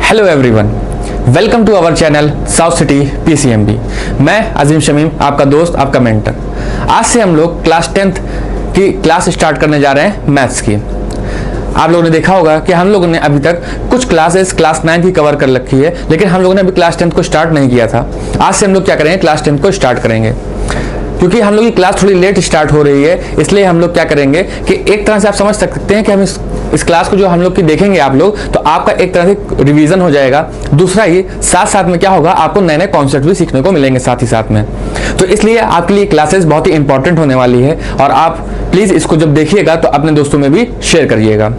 Hello everyone, welcome to our channel South City PCMB. मैं अजीम शमीम, आपका दोस्त, आपका मेंटर। आज से हम लोग क्लास 10th की क्लास स्टार्ट करने जा रहे हैं मैथ्स की। आप लोगों ने देखा होगा कि हम लोगों ने अभी तक कुछ क्लासेस क्लास 9 की कवर कर रखी है, लेकिन हम लोगों ने अभी क्लास 10th को स्टार्ट नहीं किया था। आज से हम लोग क्या करेंगे, क्लास 10th को स्टार्ट करेंगे। क्योंकि हम लोग की क्लास थोड़ी लेट स्टार्ट हो रही है, इसलिए हम लोग क्या करेंगे कि एक तरह से आप समझ सकते हैं कि हम इस क्लास को जो हम लोग की देखेंगे आप लोग, तो आपका एक तरह से रिवीजन हो जाएगा। दूसरा ही साथ साथ में क्या होगा, आपको नए नए कॉन्सेप्ट भी सीखने को मिलेंगे साथ ही साथ में। तो इसलिए आपके लिए क्लासेस बहुत ही इंपॉर्टेंट होने वाली है और आप प्लीज इसको जब देखिएगा तो अपने दोस्तों में भी शेयर करिएगा।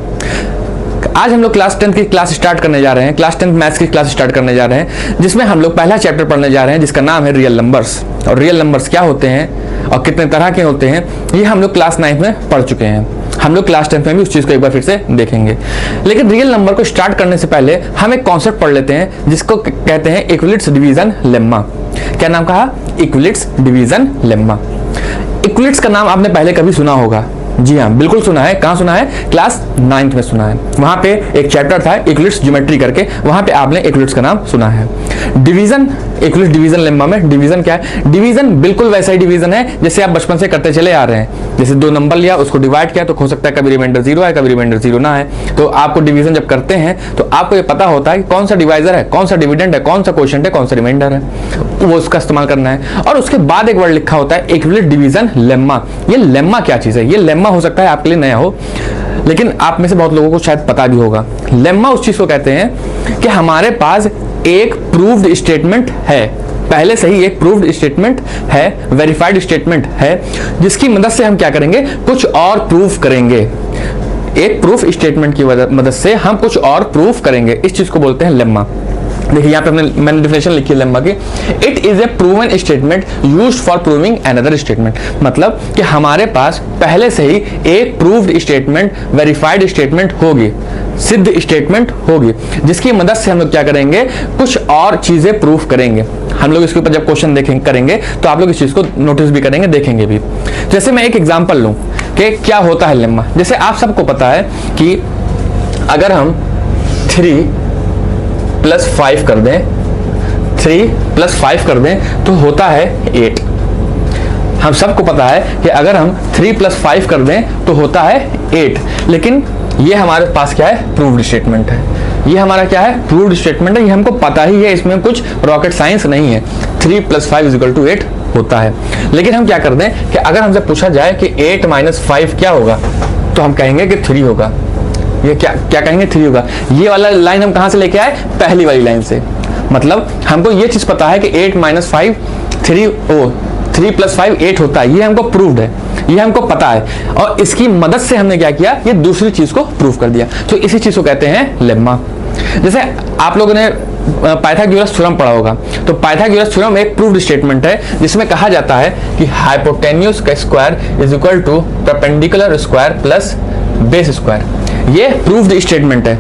आज हम लोग क्लास 10 की क्लास स्टार्ट करने जा रहे हैं, क्लास 10 मैथ्स की क्लास स्टार्ट करने जा रहे हैं, जिसमें हम लोग पहला चैप्टर पढ़ने जा रहे हैं जिसका नाम है रियल नंबर्स। और रियल नंबर्स क्या होते हैं और कितने तरह के होते हैं, ये हम लोग क्लास 9 में पढ़ चुके हैं। हम लोग क्लास 10 में भी उस चीज को एक बार फिर से देखेंगे। लेकिन रियल नंबर को स्टार्ट करने से पहले हम एक कॉन्सेप्ट पढ़ लेते हैं जिसको कहते हैं इक्विलिट्स डिवीजन लेम्मा। क्या नाम कहा? इक्विलिट्स डिवीजन लेम्मा। इक्विलिट्स का नाम आपने पहले कभी सुना होगा? जी हाँ, बिल्कुल सुना है। कहाँ सुना है? क्लास 9th में सुना है। वहां पे एक चैप्टर था इक्विलिट्स ज्योमेट्री करके, वहां पे आपने इक्विलिट्स का नाम सुना है। डिवीजन, इक्विलिट्स डिवीजन लेम्मा में डिवीजन क्या है? डिवीजन बिल्कुल वैसा ही डिवीजन है जैसे आप बचपन से करते चले आ रहे हैं। जैसे दो नंबर लिया, उसको डिवाइड किया, तो हो सकता है कभी रिमाइंडर 0 है, कभी रिमाइंडर 0 ना है। तो आपको डिवीजन जब करते हैं तो आपको ये पता होता है कि कौन सा डिवाइजर है, कौन सा डिविडेंड है, कौन सा क्वोशिएंट है, कौन सा रिमाइंडर है, वो उसका इस्तेमाल करना है। और उसके बाद एक वर्ड लिखा होता है इक्विलिट्स डिवीजन लेम्मा। ये लेम्मा क्या चीज है? ये लेम्मा हो सकता है आपके लिए नया हो, लेकिन आप में से बहुत लोगों को शायद पता भी होगा। लेम्मा उस चीज को कहते हैं कि हमारे पास एक प्रूव्ड स्टेटमेंट है, पहले से ही एक प्रूव्ड स्टेटमेंट है, वेरीफाइड स्टेटमेंट है, जिसकी मदद से हम क्या करेंगे, कुछ और प्रूफ करेंगे। एक प्रूफ स्टेटमेंट की मदद से हम कुछ और प्रूफ करेंगे। इस चीज को बोलते हैं लेम्मा। देखिए यहाँ पे मैंने डिफिनेशन लिखी है लेम्मा की। It is a proven statement used for proving another statement. मतलब कि हमारे पास पहले से ही एक प्रूव्ड स्टेटमेंट, वेरीफाइड स्टेटमेंट होगी, सिद्ध स्टेटमेंट होगी, जिसकी मदद से हम लोग क्या करेंगे, कुछ और चीजें प्रूफ करेंगे। हम लोग इसके ऊपर जब क्वेश्चन करेंगे तो आप लोग इस चीज को नोटिस भी करेंगे, देखेंगे भी। जैसे मैं एक एग्जांपल लूं कि क्या होता है लेम्मा। जैसे आप सबको पता है कि अगर हम 3 + 5 कर दें, 3 + 5 कर दें तो होता है 8। हम सबको पता है कि अगर हम 3 + 5 कर दें तो होता है 8। लेकिन ये हमारे पास क्या है? प्रूव्ड स्टेटमेंट है। ये हमारा क्या है? प्रूव्ड स्टेटमेंट है। ये हमको पता ही है, इसमें कुछ रॉकेट साइंस नहीं है। 3 + 5 = 8 होता है। लेकिन हम क्या कर दें कि अगर हमसे पूछा जाए कि 8 - 5 क्या होगा, तो हम कहेंगे कि 3 होगा। ये क्या कहेंगे? 3 होगा। ये वाला लाइन हम कहां से लेके आए? पहली वाली लाइन से। मतलब हमको ये चीज पता है कि 8 - 5 3 + 5 8 होता है। ये हमको प्रूव्ड है, ये हमको पता है। और इसकी मदद से हमने क्या किया, ये दूसरी चीज को प्रूव कर दिया। तो इसी चीज को कहते हैं लेम्मा। जैसे आप लोगों ने पाइथागोरस थ्योरम पढ़ा होगा, तो पाइथागोरस थ्योरम एक प्रूव्ड स्टेटमेंट है जिसमें कहा जाता है कि हाइपोटेन्यूज का square = perpendicular square plus base square. ये प्रूव्ड स्टेटमेंट है।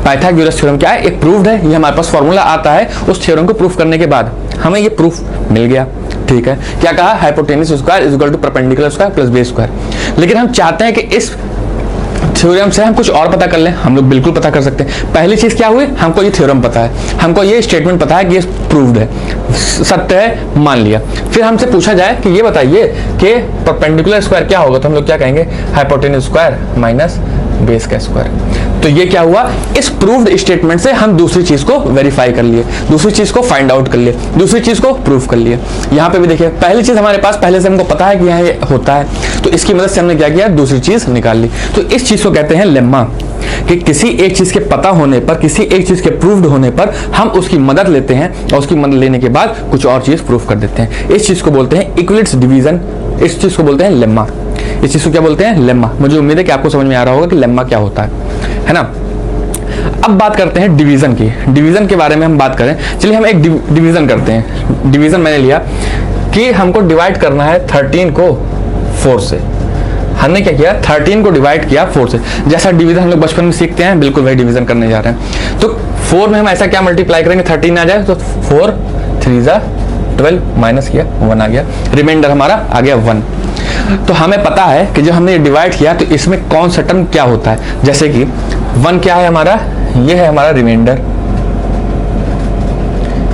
पाइथागोरस थ्योरम क्या है? एक प्रूव्ड है। ये हमारे पास फॉर्मूला आता है, उस थ्योरम को प्रूफ करने के बाद हमें ये प्रूफ मिल गया। ठीक है, क्या कहा? Hypotenuse square = perpendicular square plus base square. लेकिन हम चाहते हैं कि इस थ्योरम से हम कुछ और पता कर लें। हम लोग बिल्कुल पता कर सकते हैं। पहली चीज क्या हुई, हमको ये थ्योरम पता है, हमको ये स्टेटमेंट पता है कि ये प्रूव्ड है, सत्य है, मान लिया। फिर हमसे पूछा जाए कि ये बताइए कि परपेंडिकुलर स्क्वायर क्या होगा, तो हम लोग क्या कहेंगे? हाइपोटेन्यूज स्क्वायर माइनस बेस का स्क्वायर। तो ये क्या हुआ? इस प्रूव्ड स्टेटमेंट से हम दूसरी चीज को वेरीफाई कर लिए, दूसरी चीज को फाइंड आउट कर लिए, दूसरी चीज को प्रूफ कर लिए। यहाँ पे भी देखिए, पहली चीज हमारे पास पहले से हमको पता है कि यहाँ ये होता है, तो इसकी मदद से हमने क्या किया? दूसरी चीज निकाल ली। तो इस चीज को कहते हैं लेम्मा, कि किसी एक चीज के पता होने पर, किसी एक चीज के प्रूव्ड होने पर हम उसकी मदद लेते हैं और उसकी मदद लेने के बाद कुछ और चीज प्रूफ कर देते हैं। इस चीज को बोलते हैं इक्विलिट्स डिवीजन। इस चीज को बोलते हैं लेम्मा। इस चीज को क्या बोलते हैं? लेम्मा। मुझे उम्मीद है कि आपको समझ में आ रहा होगा कि लेम्मा क्या होता है ना। अब बात करते हैं डिवीजन की। डिवीजन के बारे में हम बात करें, चलिए हम एक डिवीजन करते हैं। डिवीजन मैंने लिया कि हमको डिवाइड करना है 13 को 4 से। हमने क्या किया? 13 को डिवाइड किया 4 से। जैसा डिवीजन हम लोग बचपन में सीखते हैं, बिल्कुल वही डिवीजन करने जा रहे हैं। तो 4 में हम ऐसा क्या मल्टीप्लाई करेंगे, 13 आ जाए तो 4 3 12 माइनस किया 1 आ गया, रिमाइंडर हमारा आ गया 1। तो हमें पता है कि जब हमने डिवाइड किया तो इसमें कौन सा टर्म क्या होता है। जैसे कि 1 क्या है हमारा, ये है हमारा रिमाइंडर,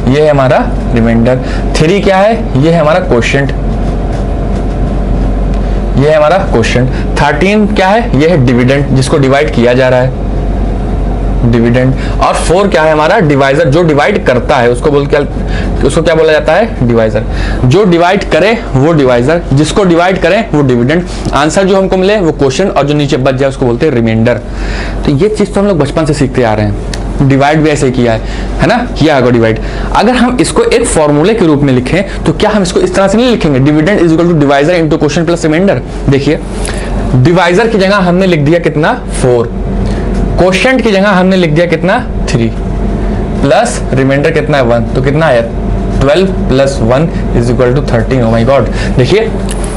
ये है हमारा रिमाइंडर। 3 क्या है, ये है हमारा क्वोशिएंट, ये है हमारा क्वोशिएंट। 13 क्या है, ये है डिविडेंड जिसको डिवाइड किया जा रहा है, डिविडेंड। और 4 क्या है हमारा डिवाइजर, जो डिवाइड करता है उसको उसको क्या बोला जाता है, डिवाइजर। जो डिवाइड करे वो डिवाइजर, जिसको डिवाइड करें वो डिविडेंड। आंसर जो हमको मिले वो क्वोशिएंट, और जो नीचे बच जाए उसको बोलते हैं रिमाइंडर। तो ये चीज तो हम लोग बचपन से सीखते आ रहे हैं, डिवाइड भी ऐसे किया है ना, किया होगा डिवाइड। अगर हम इसको एक फॉर्मूले के रूप में लिखें तो क्या हम इसको इस तरह से नहीं लिखेंगे, dividend is equal to divisor into quotient plus remainder. देखिए डिवाइजर की जगह हमने लिख दिया कितना, 4, क्वोशिएंट की जगह हमने लिख दिया कितना, 3, प्लस रिमाइंडर कितना है 1, तो कितना है 12 plus 1 is equal to 13। Oh my god, देखिए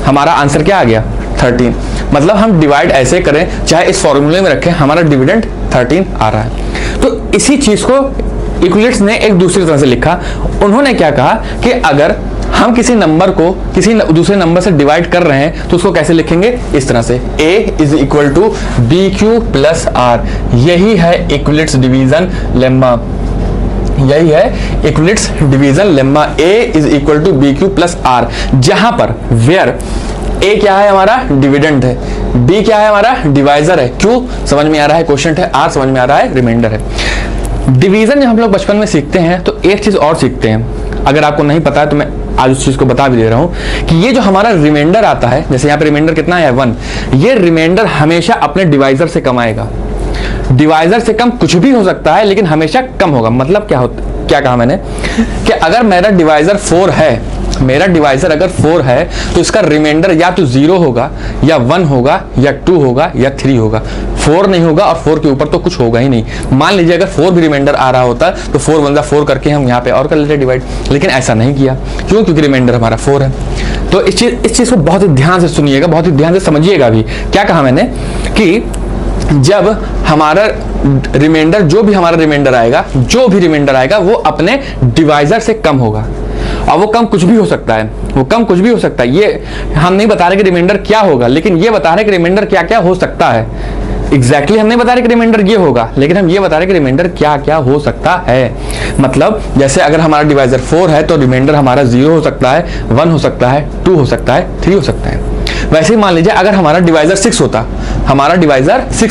हमारा आंसर क्या आ गया, 13। मतलब हम डिवाइड ऐसे करें चाहे इस फॉर्मूले में रखें, हमारा डिविडेंड 13 आ रहा है। तो इसी चीज को यूक्लिड्स ने एक दूसरी तरह से लिखा। उन्होंने क्या कहा कि अगर हम किसी नंबर को किसी दूसरे नंबर से डिवाइड कर रहे हैं तो उसको कैसे लिखेंगे, इस तरह से, a is equal to b q plus r. यही है यूक्लिड्स डिवीजन लेम्मा, यही है Euclid's division lemma, a is equal to b q plus r, जहां पर वेयर a क्या है हमारा डिविडेंड है, b क्या है हमारा डिवाइजर है, q समझ में आ रहा है क्वोशिएंट है, r समझ में आ रहा है रिमाइंडर है। डिवीजन जब हम लोग बचपन में सीखते हैं तो एक चीज और सीखते हैं, अगर आपको नहीं पता है तो मैं आज उस चीज को बता भी दे रहा हूं कि ये जो हमारा रिमाइंडर आता है, जैसे यहाँ पे रिमाइंडर कितना है 1, ये रिमाइंडर हमेशा अपने डिवाइजर से कम आएगा। डिवाइजर से कम कुछ भी हो सकता है लेकिन हमेशा कम होगा। मतलब क्या कहा मैंने कि अगर मेरा डिवाइजर 4 है, मेरा डिवाइजर अगर 4 है तो इसका रिमाइंडर या तो 0 होगा या 1 होगा या 2 होगा या 3 होगा, 4 नहीं होगा, और 4 के ऊपर तो कुछ होगा ही नहीं। मान लीजिए अगर 4 भी रिमाइंडर आ रहा होता तो 4 1 4 करके हम यहाँ पे और कर लेते डिवाइड, लेकिन ऐसा नहीं किया। क्यों? क्योंकि रिमाइंडर हमारा 4 है। तो इस चीज को बहुत ही ध्यान से सुनिएगा, बहुत ही ध्यान से समझिएगा भी। क्या कहा मैंने कि जब हमारा रिमाइंडर, जो भी हमारा रिमाइंडर आएगा वो अपने डिवाइजर से कम होगा, और वो कम कुछ भी हो सकता है, वो कम कुछ भी हो सकता है। ये हम नहीं बता रहे कि रिमाइंडर क्या होगा, लेकिन ये बता रहे कि रिमाइंडर क्या क्या हो सकता है। एग्जैक्टली हम नहीं बता रहे कि रिमाइंडर ये होगा, लेकिन हम ये बता रहे कि रिमाइंडर क्या क्या हो सकता है। मतलब जैसे अगर हमारा डिवाइजर 4 है तो रिमाइंडर हमारा 0 हो सकता है, 1 हो सकता है, 2 हो सकता है, 3 हो सकता है। वैसे ही मान लीजिए अगर हमारा डिवाइजर 6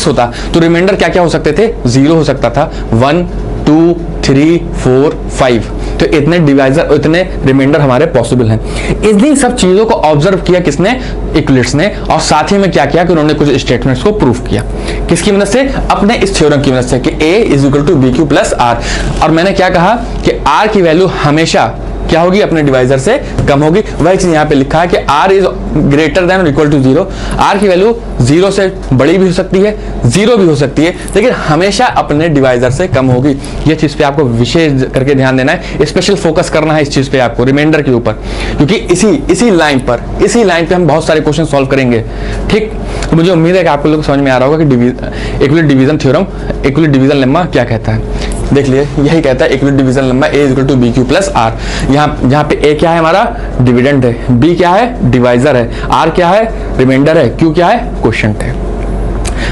होता तो रिमाइंडर क्या क्या हो सकते थे, 0 हो सकता था, 1 2 3 4 5, तो इतने डिवाइजर, इतने रिमाइंडर हमारे पॉसिबल हैं। इन्हीं सब चीजों को ऑब्जर्व किया किसने, यूक्लिड्स ने, और साथ ही में क्या किया कि उन्होंने कुछ स्टेटमेंट्स को प्रूव किया। किसकी मदद से? अपने इस थ्योरम की मदद से कि a is equal to b q plus r. और मैंने क्या कहा कि r की वैल्यू हमेशा क्या होगी, अपने डिवाइजर से कम होगी। वही चीज यहाँ पे लिखा है कि r इज ग्रेटर देन और इक्वल टू 0। r की वैल्यू 0 से बड़ी भी हो सकती है, 0 भी हो सकती है, लेकिन हमेशा अपने डिवाइजर से कम होगी। ये चीज पे आपको विशेष करके ध्यान देना है, स्पेशल फोकस करना है इस चीज पे आपको, रिमाइंडर के ऊपर, क्योंकि इसी लाइन पे हम बहुत सारे क्वेश्चन सॉल्व करेंगे। ठीक, तो मुझे उम्मीद है कि आपको लोग समझ में आ रहा होगा कि Euclid division theorem, Euclid division lemma क्या कहता है। देख लिए, यही कहता है Euclid division lemma, a equal to b q plus r. यहाँ पे a क्या है हमारा डिविडेंड है, b क्या है डिवाइजर है, r क्या है रिमाइंडर है, q क्या है क्वोशिएंट है।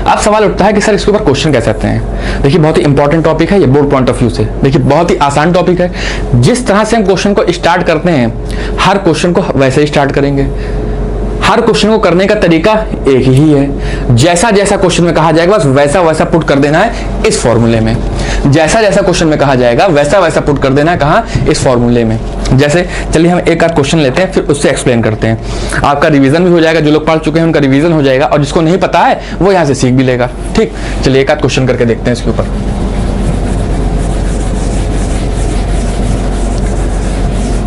अब सवाल उठता है कि सर इसके ऊपर क्वेश्चन कैसे आते हैं। देखिए बहुत ही इंपॉर्टेंट टॉपिक है ये, बोर्ड पॉइंट ऑफ व्यू से देखिए बहुत ही आसान टॉपिक है। जिस तरह से हम क्वेश्चन को स्टार्ट करते हैं, हर क्वेश्चन को वैसे ही स्टार्ट करेंगे। हर क्वेश्चन को करने का तरीका एक ही है, जैसा जैसा क्वेश्चन में कहा जाएगा बस वैसा वैसा पुट कर देना है इस फॉर्मूले में। जैसा जैसा क्वेश्चन में कहा जाएगा वैसा वैसा पुट कर देना है कहाँ, इस फॉर्मूले में। जैसे चलिए हम एक आध क्वेश्चन लेते हैं, फिर उससे एक्सप्लेन करते हैं। आपका रिवीजन भी हो जाएगा, जो लोग पढ़ चुके हैं उनका रिवीजन हो जाएगा, और जिसको नहीं पता है वो यहाँ से सीख भी लेगा। ठीक, चलिए एक आध क्वेश्चन करके देखते हैं इसके ऊपर।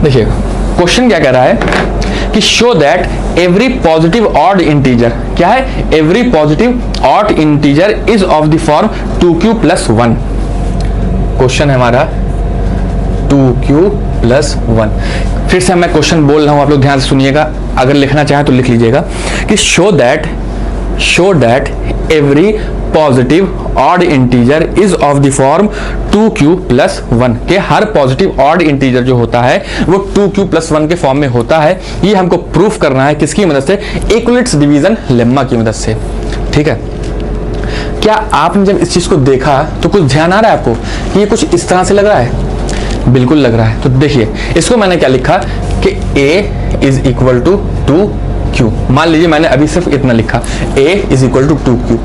देखिए क्वेश्चन क्या कह रहा है कि show that every positive odd integer, क्या है, every positive odd integer is of the form 2q plus 1। Question है हमारा 2q प्लस 1। फिर से मैं क्वेश्चन बोल रहा हूं, आप लोग ध्यान से सुनिएगा, अगर लिखना चाहे तो लिख लीजिएगा कि show that every positive odd integer is of the form 2q plus 1, के हर पॉजिटिव ऑड इंटीजर जो होता है वो 2q प्लस 1 के फॉर्म में होता है। ये हमको प्रूफ करना है किसकी मदद से, यूक्लिड्स डिवीजन लेम्मा की मदद से। ठीक है, क्या आपने जब इस चीज को देखा तो कुछ ध्यान आ रहा है आपको कि ये कुछ इस तरह से लग रहा है, बिल्कुल लग रहा है। तो देखिए इसको मैंने क्या लिखा कि a is equal to 2q। मान लीजिए मैंने अभी सिर्फ इतना लिखा, a is equal to 2q।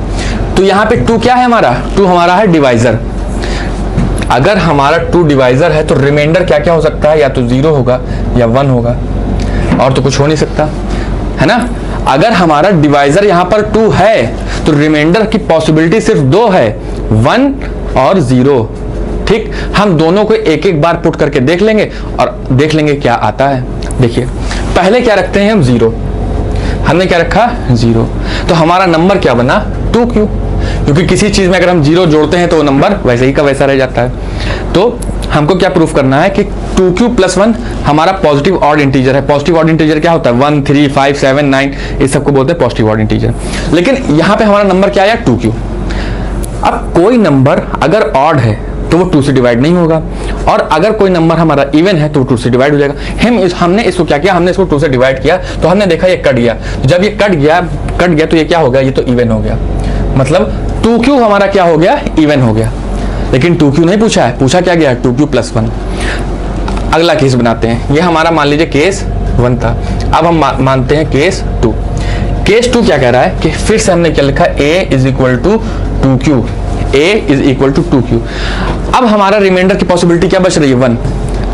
तो यहाँ पे 2 क्या है हमारा? 2 हमारा है डिवाइजर। अगर हमारा 2 डिवाइजर है तो रिमाइंडर क्या क्या हो सकता है? या तो 0 होगा या 1 होगा, और तो कुछ हो नहीं सकता, है ना। अगर हमारा डिवाइजर यहाँ पर 2 है तो रिमाइंडर की पॉसिबिलिटी सिर्फ 2 है, 1 और 0। ठीक, हम दोनों को एक एक बार पुट करके देख लेंगे और देख लेंगे क्या आता है। देखिए पहले क्या रखते हैं हम? 0। हमने क्या रखा? 0। तो हमारा नंबर क्या बना? 2q, क्योंकि किसी चीज में अगर हम 0 जोड़ते हैं तो वो नंबर वैसे ही का वैसा रह जाता है। तो हमको क्या प्रूफ करना है कि 2q + 1 हमारा पॉजिटिव ऑड इंटीजर है। पॉजिटिव ऑड इंटीजर क्या होता है? 1, 3, 5, 7, 9, इस सबको बोलते हैं पॉजिटिव ऑड इंटीजर। लेकिन यहाँ पे हमारा नंबर क्या आया? 2q। अब कोई नंबर अगर ऑड है तो वो 2 से डिवाइड नहीं होगा, और अगर कोई नंबर हमारा इवन है तो वो 2 से डिवाइड हो जाएगा। हमने इसको क्या किया? हमने इसको 2 से डिवाइड किया तो हमने देखा ये कट गया। जब ये कट गया तो ये क्या हो गया? ये तो इवन हो गया। मतलब 2q हमारा क्या हो गया? इवन हो गया। लेकिन 2q नहीं पूछा है, पूछा क्या गया? 2q + 1। अगला केस बनाते हैं। ये हमारा मान लीजिए केस 1 था। अब हम मानते हैं केस 2। केस 2 क्या कह रहा है कि फिर से हमने क्या लिखा? a is equal to 2q। a is equal to 2q। अब हमारा रिमाइंडर की पॉसिबिलिटी क्या बच रही है? 1।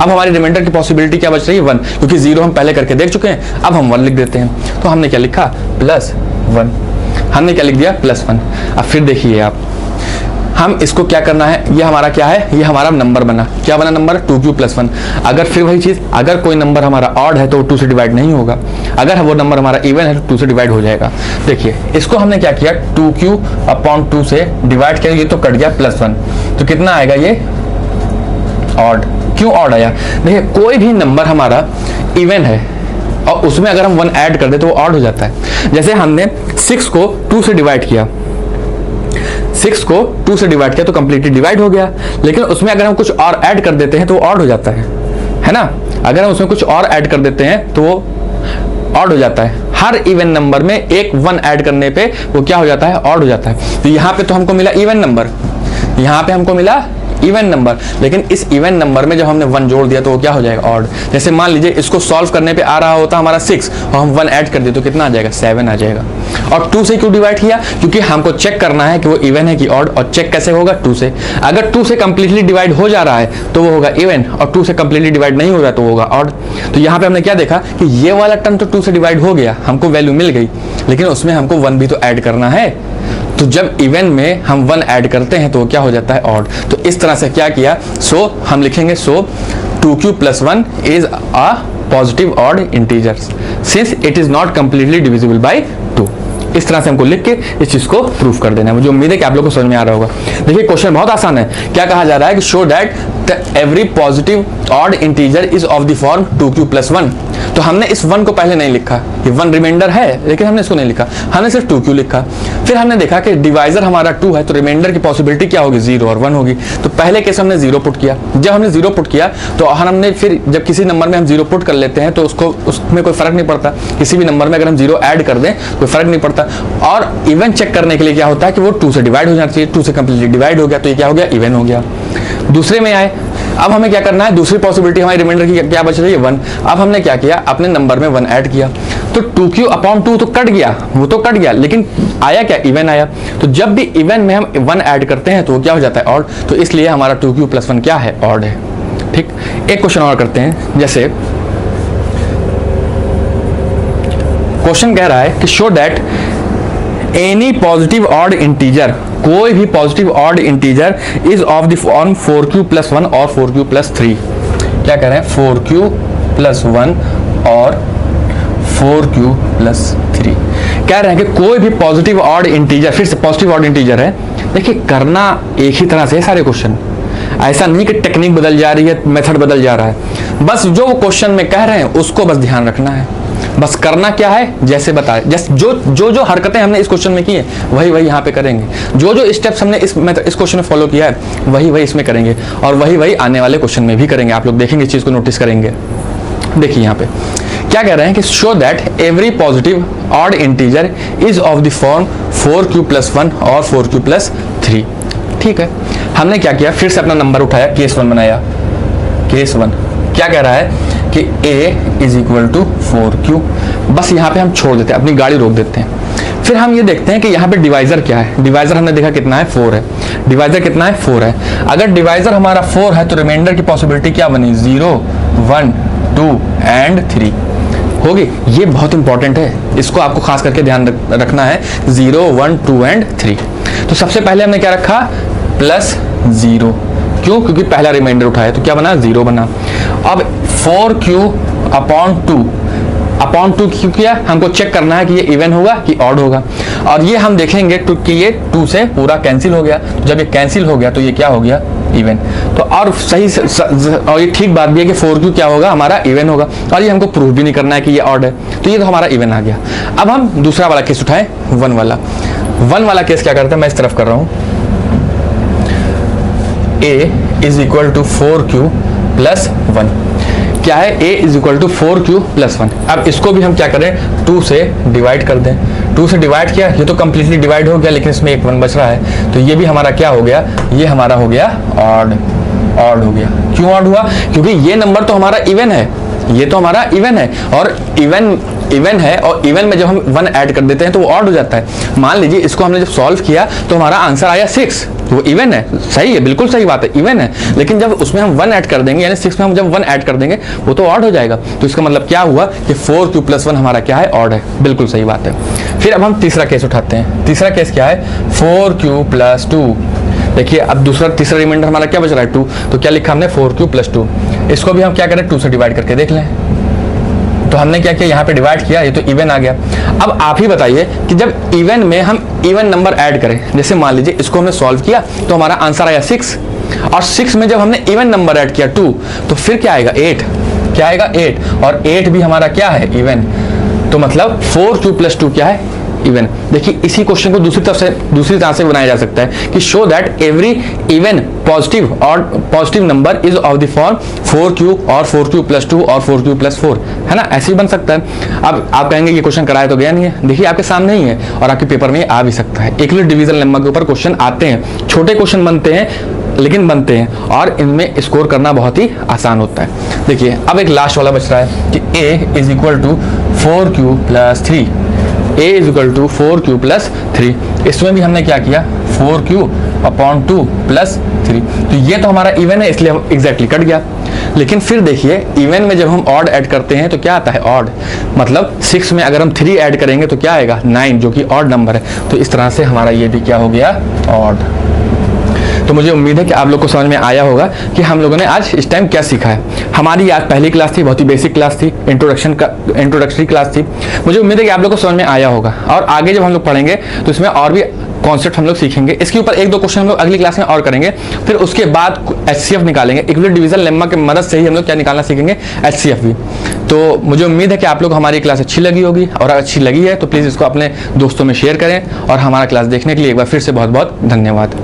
अब हमारी रिमाइंडर की पॉसिबिलिटी क्या बच रही है? 1, क्योंकि 0 हम पहले करके देख चुके हैं। अब हम 1 लिख देते हैं। तो हमने क्या लिखा? +1। हमने क्या लिख दिया? +1। अब फिर देखिए आप, हम इसको क्या करना है? ये हमारा क्या है? ये हमारा नंबर बना। क्या बना नंबर? 2q + 1। अगर फिर वही चीज, अगर कोई नंबर हमारा ऑड है तो 2 से डिवाइड नहीं होगा, अगर वो नंबर हमारा इवन है तो 2 से डिवाइड हो जाएगा। देखिए इसको हमने क्या किया? 2q/2 से डिवाइड किया, ये तो कट गया +1। तो कितना आएगा ये? ऑड। क्यों ऑड आया? देखिए कोई भी नंबर हमारा इवन है और उसमें अगर हम 1 ऐड कर दे तो वो ऑड हो जाता है। जैसे हमने 6 को 2 से डिवाइड किया, 6 को 2 से डिवाइड किया तो कंप्लीटली डिवाइड हो गया। लेकिन उसमें अगर हम कुछ और ऐड कर देते हैं तो वो ऑड हो जाता है ना। अगर हम उसमें कुछ और ऐड कर देते हैं तो वो ऑड हो जाता है। हर इवन नंबर में एक 1 ऐड करने पे वो क्या हो जाता है? ऑड हो जाता है। तो यहाँ पे तो हमको मिला इवन नंबर, यहाँ पे हमको मिला इवन नंबर, लेकिन इस इवन नंबर में जब हमने 1 जोड़ दिया तो वो क्या हो जाएगा? ऑड। जैसे मान लीजिए इसको सॉल्व करने पे आ रहा होता हमारा 6 और हम 1 ऐड कर दिए तो कितना आ जाएगा? 7 आ जाएगा। और 2 से क्यों डिवाइड किया? क्योंकि हमको चेक करना है कि वो इवन है कि ऑड, और चेक कैसे होगा? 2 से। अगर 2 से कंप्लीटली डिवाइड हो जा रहा है तो वो होगा इवन, और 2 से कंप्लीटली डिवाइड नहीं हो रहा तो वो होगा ऑड। तो यहाँ पे हमने क्या देखा कि ये वाला टर्म तो 2 से डिवाइड हो गया, हमको वैल्यू मिल गई, लेकिन उसमें हमको 1 भी तो ऐड करना है। तो जब इवन में हम 1 ऐड करते हैं तो क्या हो जाता है? ऑड। तो इस तरह से क्या किया? हम लिखेंगे 2q + 1 is a positive odd integer since it is not completely divisible by 2। इस तरह से हमको लिख के इस चीज को प्रूफ कर देना है। मुझे उम्मीद है कि आप लोगों को समझ में आ रहा होगा। देखिए क्वेश्चन बहुत आसान है। क्या कहा जा रहा है कि show that every positive odd integer is of the form 2q + 1। तो हमने इस 1 को पहले नहीं लिखा, ये 1 रिमाइंडर है लेकिन हमने इसको नहीं लिखा, हमने सिर्फ 2q लिखा। फिर हमने देखा कि डिवाइजर हमारा 2 है तो रिमाइंडर की पॉसिबिलिटी क्या होगी? 0 और 1 होगी। तो पहले केस हमने 0 पुट किया। जब हमने 0 पुट किया तो हमने फिर जब किसी नंबर में हम 0 पुट कर लेते हैं तो उसमें कोई फर्क नहीं पड़ता। किसी भी नंबर में अगर हम 0 ऐड कर दें कोई फर्क नहीं पड़ता। और इवन चेक करने के लिए क्या होता है कि वो 2 से डिवाइड हो जाना चाहिए। 2 से कंप्लीटली डिवाइड हो गया तो ये क्या हो गया? इवन हो गया। दूसरे में आए, अब हमें क्या करना है? दूसरी पॉसिबिलिटी हमारी रिमाइंडर की क्या बच रही है? 1। अब हमने क्या किया? अपने नंबर में 1 ऐड किया तो 2q/2 तो कट गया, वो तो कट गया, लेकिन आया क्या? इवन आया। तो जब भी इवन में हम 1 ऐड करते हैं तो वो क्या हो जाता है? ऑड। तो इसलिए हमारा 2q + 1 क्या है? ऑड है। ठीक, एक क्वेश्चन और करते हैं। जैसे क्वेश्चन कह रहा है कि show that any positive odd integer, कोई भी positive odd integer is of the form 4q + 1 और 4q + 3। क्या कह रहे हैं? 4q + 1 और 4q + 3 कह रहे हैं कि कोई भी पॉजिटिव ऑड इंटीजर, फिर से पॉजिटिव ऑड इंटीजर है। देखिए करना एक ही तरह से सारे क्वेश्चन, ऐसा नहीं कि टेक्निक बदल जा रही है, मेथड बदल जा रहा है। बस जो वो क्वेश्चन में कह रहे हैं उसको बस ध्यान रखना है। बस करना क्या है? जैसे बताए, जैसे जो हरकतें हमने इस क्वेश्चन में की है वही यहाँ पे करेंगे। जो स्टेप्स हमने इस क्वेश्चन में फॉलो किया है वही इसमें करेंगे, और वही आने वाले क्वेश्चन में भी करेंगे। आप लोग देखेंगे, इस चीज को नोटिस करेंगे। देखिए यहाँ पे क्या कह रहे हैं कि show that every positive odd integer is of the form 4q + 1 और 4q + 3। ठीक है, हमने क्या किया? फिर से अपना नंबर उठाया, केस 1 बनाया। केस 1 क्या कह रहा है कि a is equal to 4q। बस यहाँ पे हम छोड़ देते हैं, अपनी गाड़ी रोक देते हैं। फिर हम ये देखते हैं कि यहाँ पे डिवाइजर क्या है। डिवाइजर हमने देखा कितना है, 4 है। डिवाइजर कितना है, 4 है। अगर डिवाइजर हमारा 4 है तो रिमाइंडर की पॉसिबिलिटी क्या बनी, 0, 1, 2 एंड 3 होगी। ये बहुत इंपॉर्टेंट है, इसको आपको खास करके ध्यान रखना है, 0, 1, 2 एंड 3। तो सबसे पहले हमने क्या रखा, +0। क्यों, क्योंकि पहला रिमाइंडर उठाया तो क्या बना, 0 बना। अब 4q अपॉन 2 क्यों किया, हमको चेक करना है कि ये इवन होगा कि ऑड होगा। और ये हम देखेंगे कि ये 2 से पूरा कैंसिल हो गया। जब ये कैंसिल हो गया तो ये क्या हो गया, इवन। तो और सही और ये ठीक बात भी है कि 4q क्या होगा, हमारा इवन होगा। और ये हमको प्रूव भी नहीं करना है कि ये ऑड है, तो ये तो हमारा इवन आ गया। अब हम दूसरा वाला केस उठाएं, 1 वाला केस क्या करते हैं, मैं इस तरफ कर रहा हूं, a is equal to 4q plus 1। क्या है, a is equal to 4q plus 1। अब इसको भी हम क्या करें, 2 से डिवाइड कर दें। 2 से डिवाइड किया, ये तो कंप्लीटली डिवाइड हो गया, लेकिन इसमें एक 1 बच रहा है, तो ये भी हमारा क्या हो गया, ये हमारा हो गया ऑड हो गया। क्यों ऑड हुआ, क्योंकि ये नंबर तो हमारा इवन है, ये तो हमारा इवन है, और इवन है, और इवन में जब हम 1 ऐड कर देते हैं तो वो ऑड हो जाता है। मान लीजिए इसको हमने जब सॉल्व किया तो हमारा आंसर आया 6, तो वो इवन है, सही है, बिल्कुल सही बात है, इवन है। लेकिन जब उसमें हम 1 ऐड कर देंगे, यानी 6 में हम जब 1 ऐड कर देंगे वो तो ऑड हो जाएगा। तो इसका मतलब क्या हुआ कि 4q प्लस 1 हमारा क्या है, ऑड है, बिल्कुल सही बात है। फिर अब हम तीसरा केस उठाते हैं। तीसरा केस क्या है, 4q प्लस 2। देखिए अब तीसरा रिमाइंडर हमारा क्या बच रहा है, 2, तो क्या लिखा हमने, 4q प्लस 2। इसको भी हम क्या करें, 2 से डिवाइड करके देख लें। तो हमने क्या किया, यहाँ पे डिवाइड किया, ये तो इवन आ गया। अब आप ही बताइए कि जब इवन में हम इवन नंबर ऐड करें, जैसे मान लीजिए इसको हमने सॉल्व किया तो हमारा आंसर आया 6, और 6 में जब हमने इवन नंबर ऐड किया 2, तो फिर क्या आएगा, 8। क्या आएगा, 8, और 8 भी हमारा क्या है, इवन। तो मतलब 4q प्लस 2 क्या है, इवन। देखिए इसी क्वेश्चन को दूसरी तरह से बनाया जा सकता है कि show that every even positive number is of the form 4q और 4q प्लस 2 और 4q प्लस 4, है ना, ऐसे ही बन सकता है। अब आप कहेंगे ये क्वेश्चन कराया तो गया नहीं है, देखिए आपके सामने ही है, और आपके पेपर में आ भी सकता है। यूक्लिड डिवीजन लेम्मा के ऊपर क्वेश्चन आते हैं, छोटे क्वेश्चन बनते हैं लेकिन बनते हैं, और इनमें स्कोर करना बहुत ही आसान होता है। देखिए अब एक लास्ट वाला बच रहा है कि a is equal to 4q plus 3। a is equal to 4q plus 3। इसमें भी हमने क्या किया, 4q अपॉन 2 प्लस 3। तो ये तो हमारा इवन है, इसलिए एग्जैक्टली कट गया। लेकिन फिर देखिए इवन में जब हम ऑड ऐड करते हैं तो क्या आता है, ऑड। मतलब 6 में अगर हम 3 ऐड करेंगे तो क्या आएगा, 9, जो कि ऑड नंबर है। तो इस तरह से हमारा ये भी क्या हो गया, ऑड। तो मुझे उम्मीद है कि आप लोग को समझ में आया होगा कि हम लोगों ने आज इस टाइम क्या सीखा है। हमारी आज पहली क्लास थी, बहुत ही बेसिक क्लास थी, इंट्रोडक्टरी क्लास थी। मुझे उम्मीद है कि आप लोग को समझ में आया होगा, और आगे जब हम लोग पढ़ेंगे तो इसमें और भी कॉन्सेप्ट हम लोग सीखेंगे। इसके ऊपर 1-2 क्वेश्चन हम लोग अगली क्लास में और करेंगे। फिर उसके बाद HCF निकालेंगे, यूक्लिड डिवीजन लेम्मा की मदद से ही हम लोग क्या निकालना सीखेंगे, HCF भी। तो मुझे उम्मीद है कि आप लोग हमारी क्लास अच्छी लगी होगी, और अगर अच्छी लगी है तो प्लीज़ इसको अपने दोस्तों में शेयर करें। और हमारा क्लास देखने के लिए एक बार फिर से बहुत बहुत धन्यवाद।